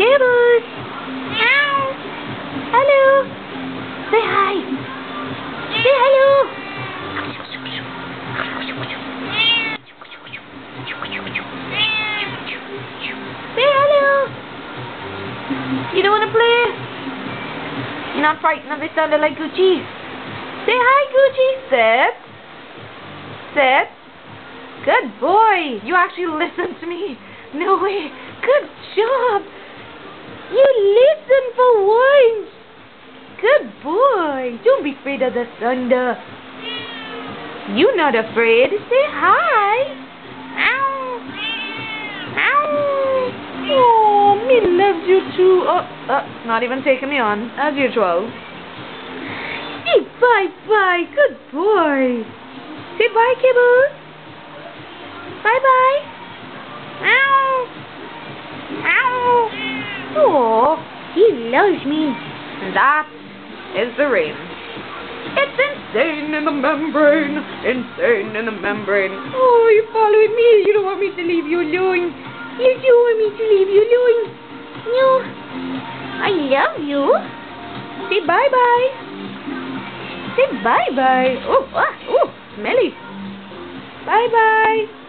Kibbles. Meow. Hello. Say hi. Say hello. Say hello. You don't want to play? You're not frightened of this sounded like Gucci? Say hi, Gucci. Sit. Sit. Good boy. You actually listened to me. No way. Good job. You listen for once. Good boy. Don't be afraid of the thunder. You're not afraid. Say hi. Ow. Ow. Oh, me loves you too. Not even taking me on, as usual. Say bye-bye. Good boy. Say bye, Kibble. Bye-bye. Ow. Ow. Oh, he loves me. That is the rain. It's insane in the membrane. Insane in the membrane. Oh, you're following me. You don't want me to leave you alone. You do want me to leave you alone. No. I love you. Say bye-bye. Say bye-bye. Oh, smelly. Bye-bye.